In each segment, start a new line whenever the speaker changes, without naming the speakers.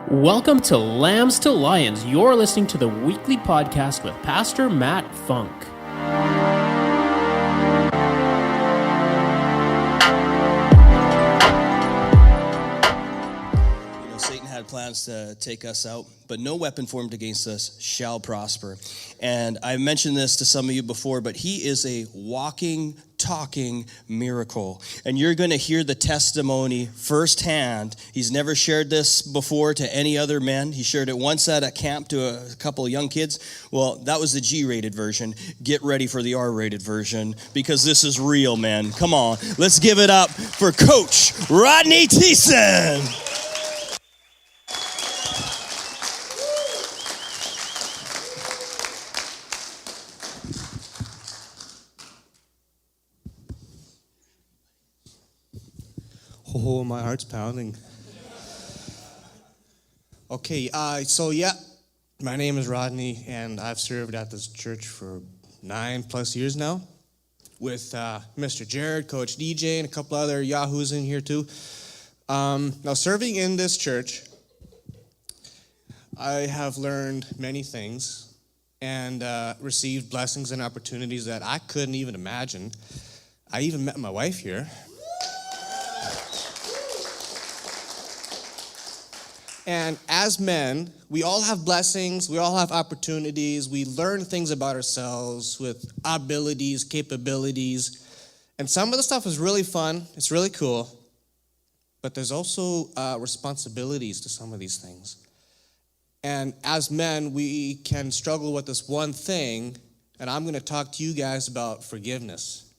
Welcome to Lambs to Lions. You're listening to the weekly podcast with Pastor Matt Funk.
Satan had plans to take us out, but no weapon formed against us shall prosper. And I mentioned this to some of you before, but he is a walking, talking miracle. And you're going to hear the testimony firsthand. He's never shared this before to any other men. He shared it once at a camp to a couple of young kids. Well, that was the G-rated version. Get ready for the R-rated version because this is real, man. Come on. Let's give it up for Coach Rodney Thiessen.
Oh, my heart's pounding. Okay, my name is Rodney, and I've served at this church for 9+ years now with Mr. Jared, Coach DJ, and a couple other yahoos in here too. Now, serving in this church, I have learned many things and received blessings and opportunities that I couldn't even imagine. I even met my wife here. And as men, we all have blessings, we all have opportunities, we learn things about ourselves with abilities, capabilities, and some of the stuff is really fun, it's really cool, but there's also responsibilities to some of these things. And as men, we can struggle with this one thing, and I'm going to talk to you guys about forgiveness.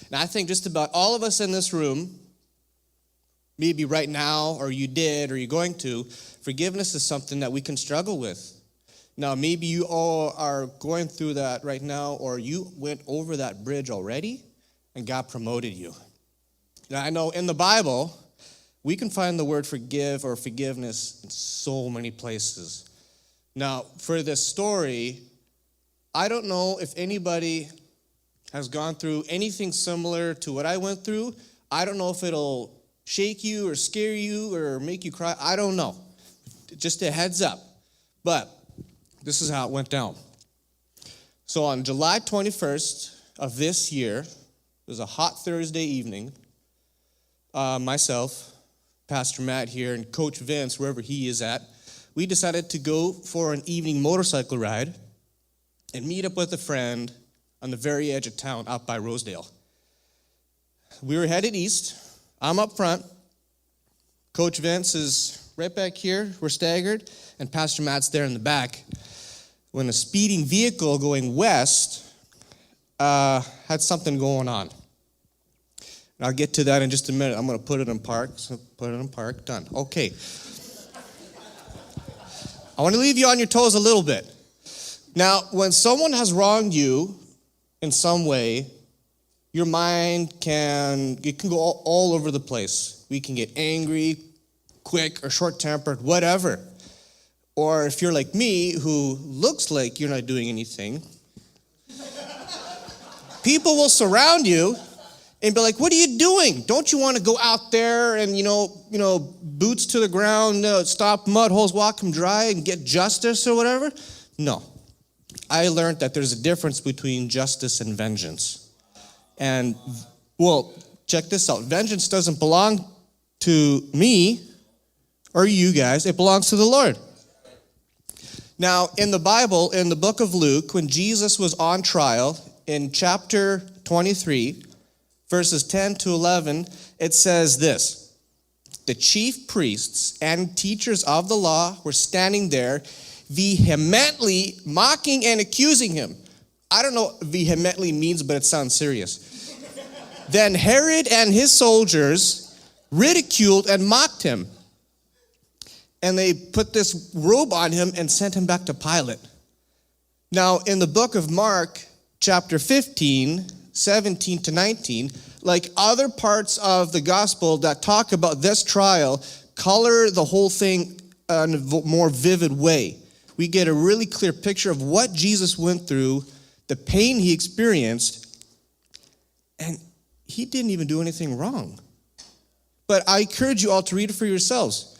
And I think just about all of us in this room, maybe right now, or you did, or you're going to, forgiveness is something that we can struggle with. Now, maybe you all are going through that right now, or you went over that bridge already, and God promoted you. Now, I know in the Bible, we can find the word forgive or forgiveness in so many places. Now, for this story, I don't know if anybody has gone through anything similar to what I went through. I don't know if it'll shake you or scare you or make you cry. I don't know. Just a heads up. But this is how it went down. So on July 21st of this year, it was a hot Thursday evening, myself, Pastor Matt here, and Coach Vince, wherever he is at, we decided to go for an evening motorcycle ride and meet up with a friend on the very edge of town out by Rosedale. We were headed east. I'm up front. Coach Vince is right back here. We're staggered. And Pastor Matt's there in the back. When a speeding vehicle going west had something going on. And I'll get to that in just a minute. I'm going to put it in park. So put it in park. Done. Okay. I want to leave you on your toes a little bit. Now, when someone has wronged you in some way, your mind can go all over the place. We can get angry, quick, or short-tempered, whatever. Or if you're like me, who looks like you're not doing anything, people will surround you and be like, "What are you doing? Don't you want to go out there and, boots to the ground, stop mud holes, walk them dry, and get justice or whatever?" No. I learned that there's a difference between justice and vengeance. And, well, check this out. Vengeance doesn't belong to me or you guys. It belongs to the Lord. Now, in the Bible, in the book of Luke, when Jesus was on trial, in chapter 23, verses 10 to 11, it says this: "The chief priests and teachers of the law were standing there, vehemently mocking and accusing him." I don't know what vehemently means, but it sounds serious. "Then Herod and his soldiers ridiculed and mocked him. And they put this robe on him and sent him back to Pilate." Now, in the book of Mark, chapter 15, 17 to 19, like other parts of the gospel that talk about this trial, color the whole thing in a more vivid way. We get a really clear picture of what Jesus went through, the pain he experienced, and he didn't even do anything wrong. But I encourage you all to read it for yourselves.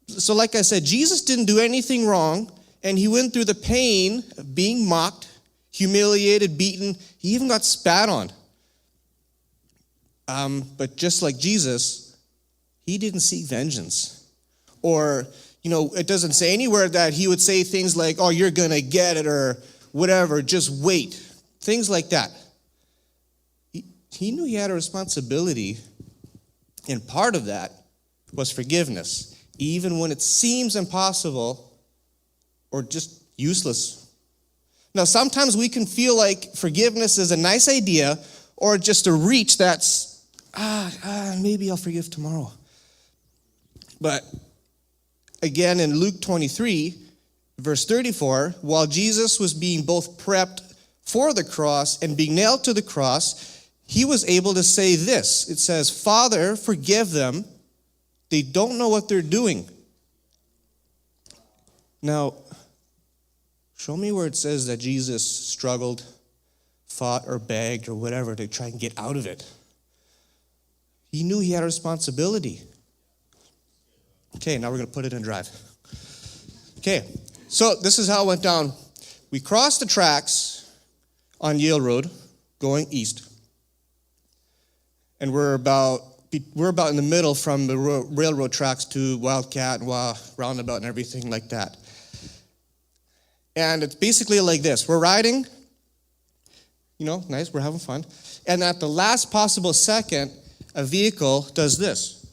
So like I said, Jesus didn't do anything wrong, and he went through the pain of being mocked, humiliated, beaten. He even got spat on. But just like Jesus, he didn't seek vengeance. Or, it doesn't say anywhere that he would say things like, oh, you're going to get it, or whatever, just wait. Things like that. He knew he had a responsibility, and part of that was forgiveness, even when it seems impossible or just useless. Now, sometimes we can feel like forgiveness is a nice idea or just a reach that's, maybe I'll forgive tomorrow. But again, in Luke 23, verse 34, while Jesus was being both prepped for the cross and being nailed to the cross, he was able to say this. It says, Father, forgive them. They don't know what they're doing. Now, show me where it says that Jesus struggled, fought, or begged, or whatever to try and get out of it. He knew he had a responsibility. Okay, now we're going to put it in drive. Okay, so this is how it went down. We crossed the tracks on Yale Road, going east. And we're about in the middle from the railroad tracks to Wildcat and Roundabout and everything like that. And it's basically like this. We're riding, nice, we're having fun. And at the last possible second, a vehicle does this,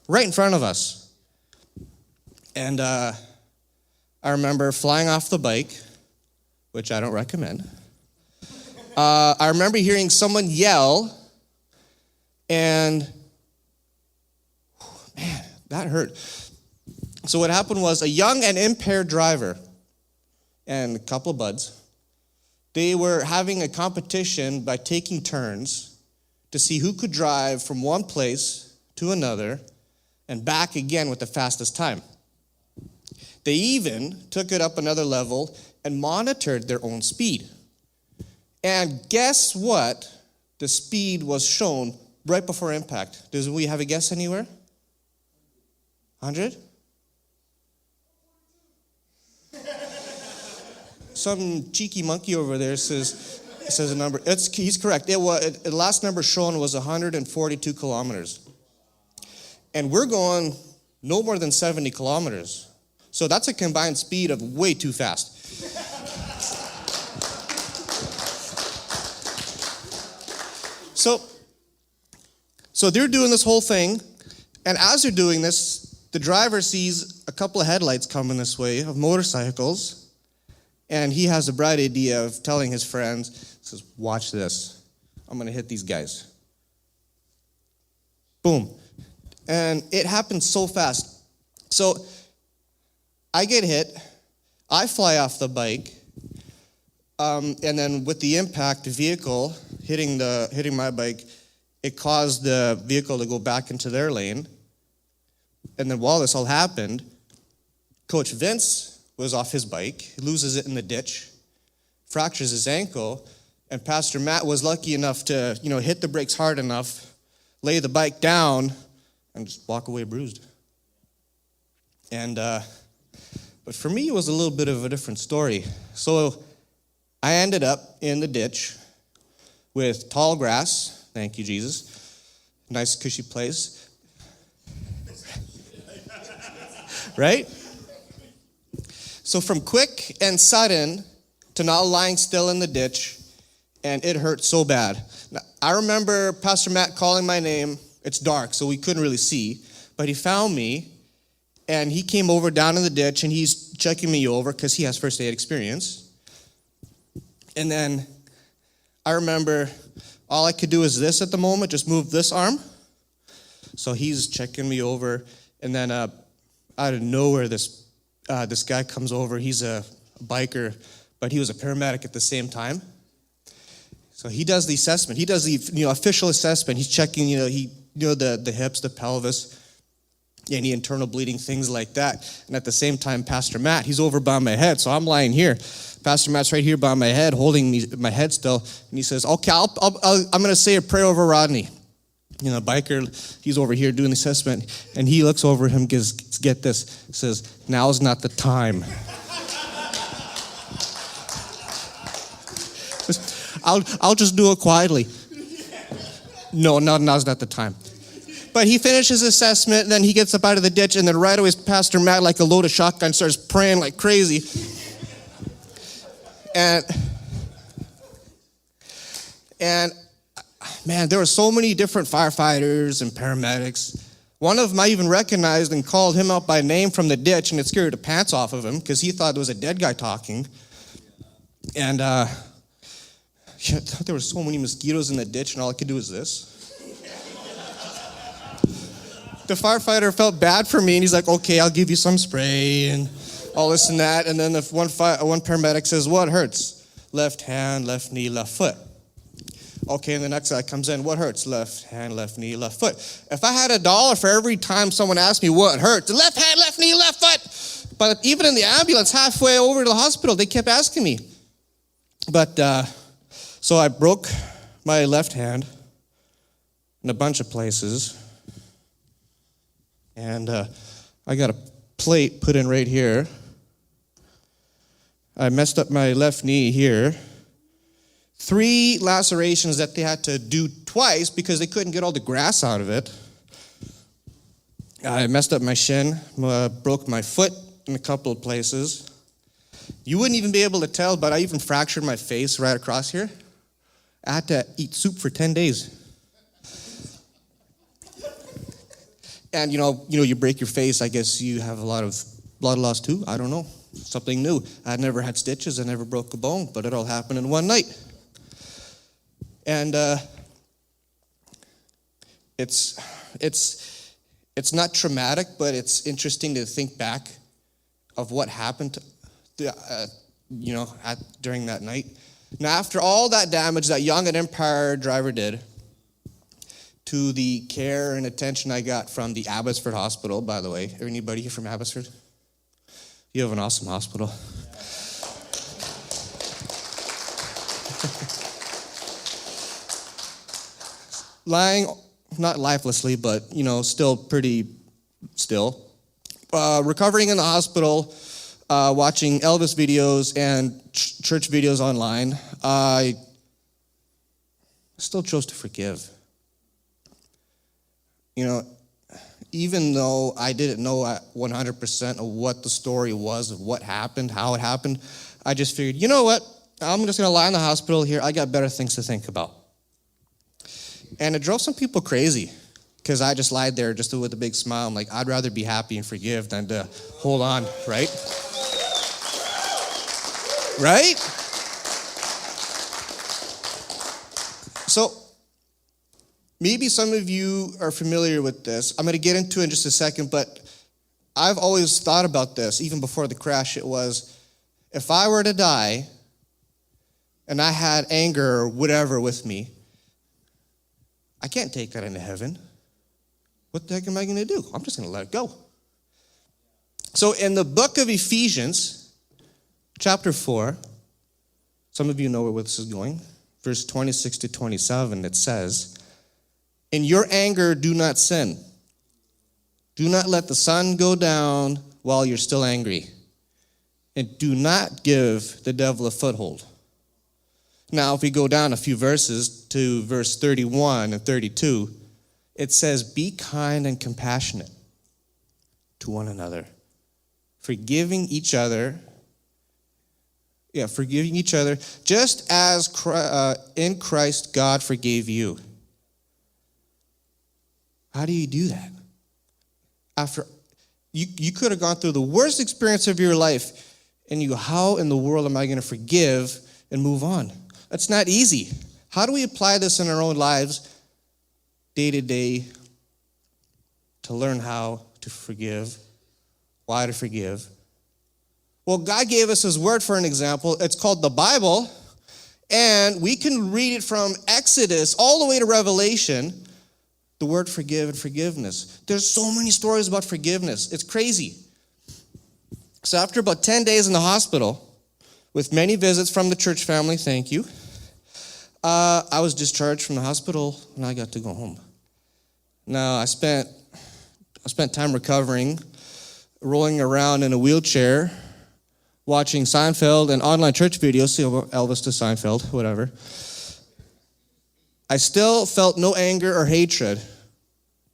right in front of us. And I remember flying off the bike, which I don't recommend. I remember hearing someone yell, and man, that hurt. So what happened was a young and impaired driver and a couple of buds, they were having a competition by taking turns to see who could drive from one place to another and back again with the fastest time. They even took it up another level and monitored their own speed. And guess what? The speed was shown right before impact. Do we have a guess anywhere? 100? Some cheeky monkey over there says a number. He's correct. The last number shown was 142 kilometers. And we're going no more than 70 kilometers. So that's a combined speed of way too fast. So they're doing this whole thing, and as they're doing this, the driver sees a couple of headlights coming this way of motorcycles, and he has a bright idea of telling his friends, he says, watch this. I'm going to hit these guys. Boom. And it happened so fast. So I get hit. I fly off the bike. And then with the impact, the vehicle hitting my bike, it caused the vehicle to go back into their lane. And then while this all happened, Coach Vince was off his bike. He loses it in the ditch, fractures his ankle, and Pastor Matt was lucky enough to, hit the brakes hard enough, lay the bike down, and just walk away bruised. And but for me, it was a little bit of a different story. So I ended up in the ditch with tall grass. Thank you, Jesus. Nice, cushy place. Right? So from quick and sudden to not lying still in the ditch, and it hurt so bad. Now, I remember Pastor Matt calling my name. It's dark, so we couldn't really see. But he found me, and he came over down in the ditch, and he's checking me over because he has first aid experience. And then I remember all I could do is this at the moment, just move this arm. So he's checking me over, and then out of nowhere, this guy comes over. He's a biker, but he was a paramedic at the same time. So he does the assessment. He does the official assessment. He's checking the hips, the pelvis, any internal bleeding, things like that. And at the same time, Pastor Matt, he's over by my head, so I'm lying here. Pastor Matt's right here by my head, holding my head still, and he says, "Okay, I'm going to say a prayer over Rodney." biker, he's over here doing the assessment, and he looks over him, get this, says, "Now's not the time." I'll just do it quietly. No, now's not the time. But he finishes his assessment, and then he gets up out of the ditch, and then right away, Pastor Matt, like a loaded shotgun, starts praying like crazy. And man, there were so many different firefighters and paramedics. One of them I even recognized and called him out by name from the ditch, and it scared the pants off of him because he thought it was a dead guy talking. And there were so many mosquitoes in the ditch, and all I could do was this. The firefighter felt bad for me, and he's like, "Okay, I'll give you some spray," and all this and that. And then the one paramedic says, "What hurts?" "Left hand, left knee, left foot." Okay, and the next guy comes in, "What hurts?" "Left hand, left knee, left foot." If I had $1 for every time someone asked me what hurts, left hand, left knee, left foot. But even in the ambulance, halfway over to the hospital, they kept asking me. But, so I broke my left hand in a bunch of places. And I got a plate put in right here. I messed up my left knee here. 3 lacerations that they had to do twice because they couldn't get all the grass out of it. I messed up my shin, broke my foot in a couple of places. You wouldn't even be able to tell, but I even fractured my face right across here. I had to eat soup for 10 days. And you break your face, I guess you have a lot of blood loss too. I don't know. Something new. I never had stitches, I never broke a bone, but it all happened in one night. And it's not traumatic, but it's interesting to think back of what happened during that night. Now, after all that damage that Young and Empire driver did, to the care and attention I got from the Abbotsford Hospital, by the way. Anybody here from Abbotsford? You have an awesome hospital. Lying, not lifelessly, but, still pretty still. Recovering in the hospital, watching Elvis videos and church videos online, I still chose to forgive. Even though I didn't know 100% of what the story was, of what happened, how it happened, I just figured, you know what? I'm just going to lie in the hospital here. I got better things to think about. And it drove some people crazy because I just lied there just with a big smile. I'm like, I'd rather be happy and forgive than to hold on, right? Right? So, maybe some of you are familiar with this. I'm going to get into it in just a second, but I've always thought about this, even before the crash. It was, if I were to die and I had anger or whatever with me, I can't take that into heaven. What the heck am I going to do? I'm just going to let it go. So in the book of Ephesians, chapter 4, some of you know where this is going, verse 26 to 27, it says, "In your anger, do not sin. Do not let the sun go down while you're still angry. And do not give the devil a foothold." Now, if we go down a few verses to verse 31 and 32, it says, "Be kind and compassionate to one another, forgiving each other, just as in Christ God forgave you." How do you do that? After you could have gone through the worst experience of your life, and you go, how in the world am I going to forgive and move on? That's not easy. How do we apply this in our own lives, day to day, to learn how to forgive, why to forgive? Well, God gave us His Word for an example. It's called the Bible, and we can read it from Exodus all the way to Revelation. The word forgive and forgiveness. There's so many stories about forgiveness. It's crazy. So after about 10 days in the hospital, with many visits from the church family, thank you, I was discharged from the hospital and I got to go home. Now, I spent time recovering, rolling around in a wheelchair, watching Seinfeld and online church videos, see Elvis to Seinfeld, whatever. I still felt no anger or hatred.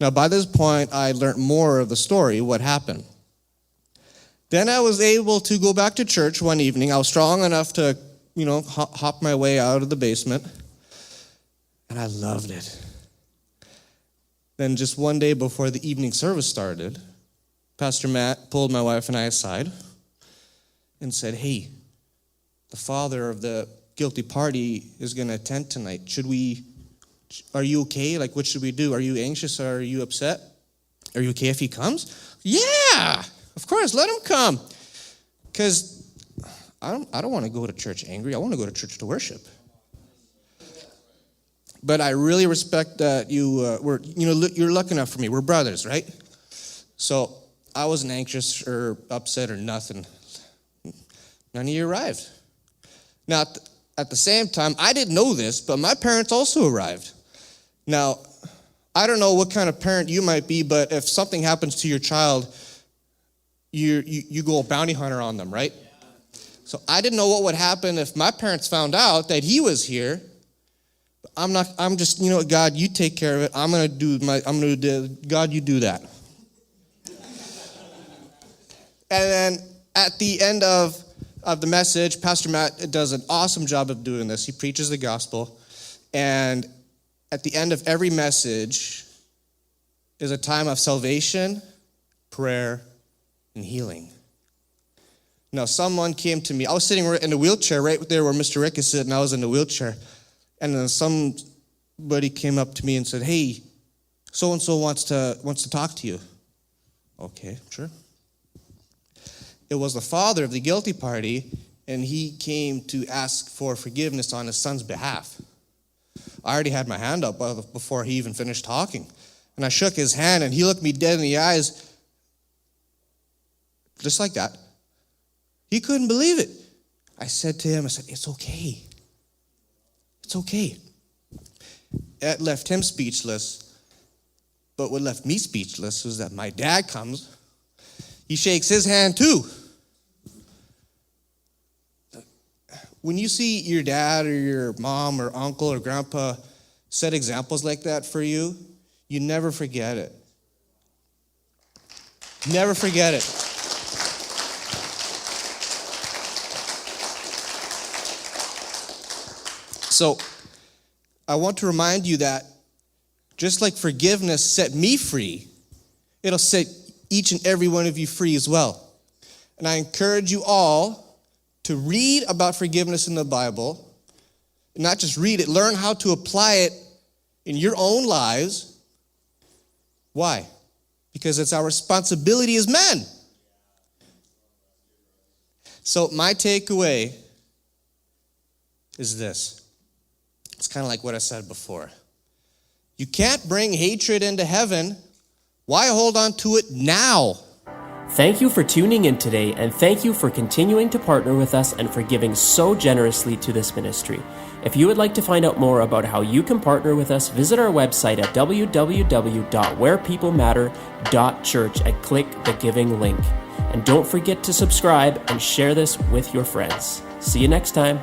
Now, by this point, I learned more of the story, what happened. Then I was able to go back to church one evening. I was strong enough to, hop my way out of the basement, and I loved it. Then just one day before the evening service started, Pastor Matt pulled my wife and I aside and said, hey, the father of the guilty party is going to attend tonight. Are you okay? Like, what should we do? Are you anxious? Or are you upset? Are you okay if he comes? Yeah, of course, let him come. Because I don't want to go to church angry. I want to go to church to worship. But I really respect that you're lucky enough for me. We're brothers, right? So I wasn't anxious or upset or nothing. None of you arrived. Now, at the same time, I didn't know this, but my parents also arrived. Now, I don't know what kind of parent you might be, but if something happens to your child, you go bounty hunter on them, right? So I didn't know what would happen if my parents found out that he was here. I'm just, God, you take care of it. God, you do that. And then at the end of the message, Pastor Matt does an awesome job of doing this. He preaches the gospel. And at the end of every message is a time of salvation, prayer, and healing. Now, someone came to me. I was sitting in a wheelchair right there where Mr. Rick is sitting. I was in the wheelchair. And then somebody came up to me and said, hey, so-and-so wants to talk to you. Okay, sure. It was the father of the guilty party, and he came to ask for forgiveness on his son's behalf. I already had my hand up before he even finished talking. And I shook his hand, and he looked me dead in the eyes, just like that. He couldn't believe it. I said to him, it's okay. It's okay. That left him speechless. But what left me speechless was that my dad comes. He shakes his hand too. When you see your dad or your mom or uncle or grandpa set examples like that for you, you never forget it. Never forget it. So, I want to remind you that just like forgiveness set me free, it'll set each and every one of you free as well. And I encourage you all to read about forgiveness in the Bible. Not just read it, learn how to apply it in your own lives. Why? Because it's our responsibility as men. So my takeaway is this. It's kind of like what I said before. You can't bring hatred into heaven. Why hold on to it now?
Thank you for tuning in today, and thank you for continuing to partner with us and for giving so generously to this ministry. If you would like to find out more about how you can partner with us, visit our website at www.wherepeoplematter.church and click the giving link. And don't forget to subscribe and share this with your friends. See you next time.